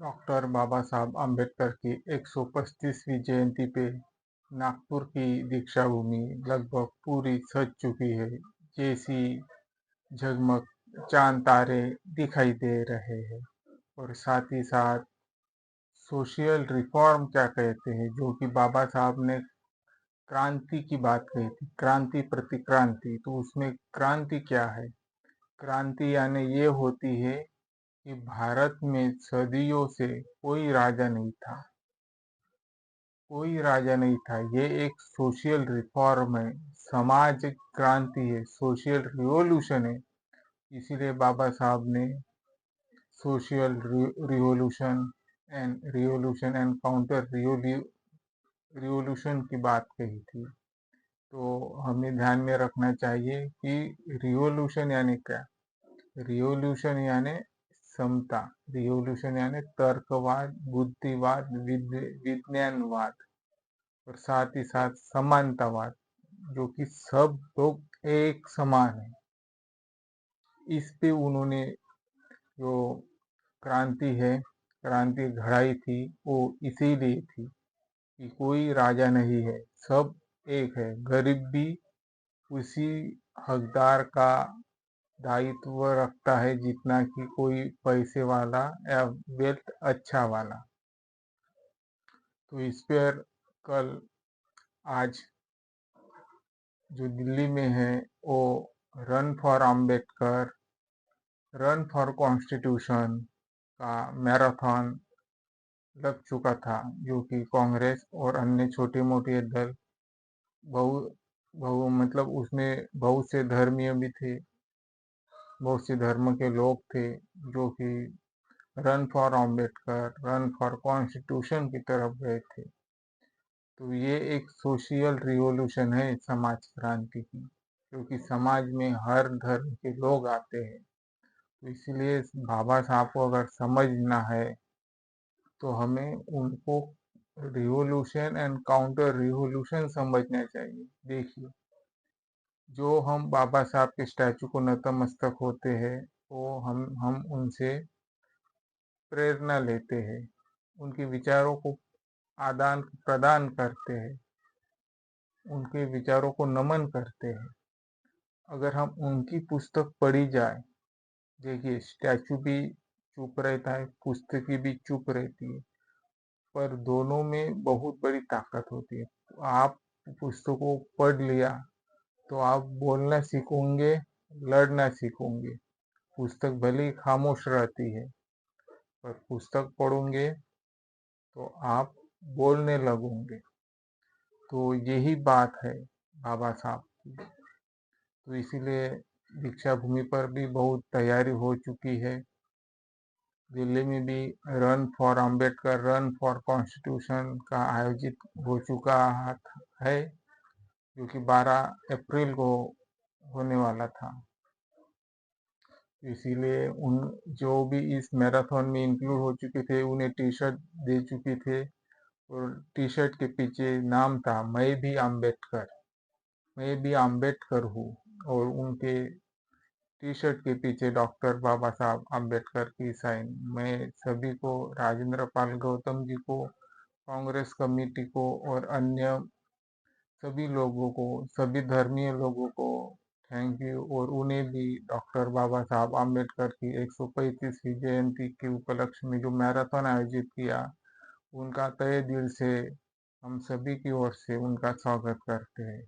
Doctor बाबा साहब आम्बेडकर की 135वीं जयंती पे नागपुर की दीक्षा भूमि लगभग पूरी सज चुकी है। जैसी झगमग चांद तारे दिखाई दे रहे हैं और साथ ही साथ सोशल रिफॉर्म क्या कहते हैं, जो कि बाबा साहब ने क्रांति की बात कही थी, क्रांति प्रति क्रांति। तो उसमें क्रांति क्या है? क्रांति यानी ये होती है कि भारत में सदियों से कोई राजा नहीं था, कोई राजा नहीं था। ये एक सोशल रिफॉर्म है, समाज क्रांति है, सोशल रिवॉल्यूशन है। इसीलिए बाबा साहब ने social revolution and counter revolution की बात कही थी। तो हमें ध्यान में रखना चाहिए कि रिवॉल्यूशन यानी क्या? रिवॉल्यूशन यानी समता, रिवॉल्यूशन यानी तर्कवाद, बुद्धिवाद, विज्ञानवाद और साथ ही साथ समानतावाद, जो कि सब लोग एक समान है। इस पे उन्होंने जो क्रांति घड़ाई थी, वो इसीलिए थी कि कोई राजा नहीं है, सब एक है। गरीब भी उसी हकदार का दायित्व रखता है जितना कि कोई पैसे वाला या वेल्थ अच्छा वाला। तो इस पर कल आज जो दिल्ली में है, वो run for Ambedkar, run for constitution का मैराथन लग चुका था, जो कि कांग्रेस और अन्य छोटे मोटे दल बहु बहु मतलब उसमें बहुत से धर्मीय भी थे, बहुत से धर्म के लोग थे, जो कि run for Ambedkar, run for constitution की तरफ गए थे। तो ये एक सोशल रिवॉल्यूशन है समाज क्रांति की, क्योंकि समाज में हर धर्म के लोग आते हैं। तो इसलिए बाबा साहब को अगर समझना है तो हमें उनको रिवॉल्यूशन एंड काउंटर रिवॉल्यूशन समझना चाहिए। देखिए, जो हम बाबा साहब के स्टैचू को नतमस्तक होते हैं, वो हम उनसे प्रेरणा लेते हैं, उनके विचारों को आदान प्रदान करते हैं, उनके विचारों को नमन करते हैं। अगर हम उनकी पुस्तक पढ़ी जाए, देखिए स्टैचू भी चुप रहता है, पुस्तकें भी चुप रहती है, पर दोनों में बहुत बड़ी ताकत होती है। आप पुस्तकों पढ़ लिया तो आप बोलना सीखोगे, लड़ना सीखोगे। पुस्तक भले ही खामोश रहती है, पर पुस्तक पढ़ोगे तो आप बोलने लगोगे। तो यही बात है बाबा साहब की। तो इसीलिए दीक्षा भूमि पर भी बहुत तैयारी हो चुकी है। दिल्ली में भी run for Ambedkar, run for constitution का आयोजित हो चुका है, जो कि 12 अप्रैल को होने वाला था। इसीलिए उन जो भी इस मैराथन में इंक्लूड हो चुके थे, उन्हें टी शर्ट दे चुके थे और टी शर्ट के पीछे नाम था, मैं भी अम्बेडकर, मैं भी अम्बेडकर हूँ। और उनके टी शर्ट के पीछे डॉक्टर बाबा साहब अम्बेडकर की साइन। मैं सभी को, राजेंद्र पाल गौतम जी को, कांग्रेस कमेटी को और अन्य सभी लोगों को, सभी धर्मीय लोगों को थैंक यू। और उन्हें भी डॉक्टर बाबा साहब आम्बेडकर की 135वीं जयंती के उपलक्ष्य में जो मैराथन आयोजित किया, उनका तहे दिल से हम सभी की ओर से उनका स्वागत करते हैं।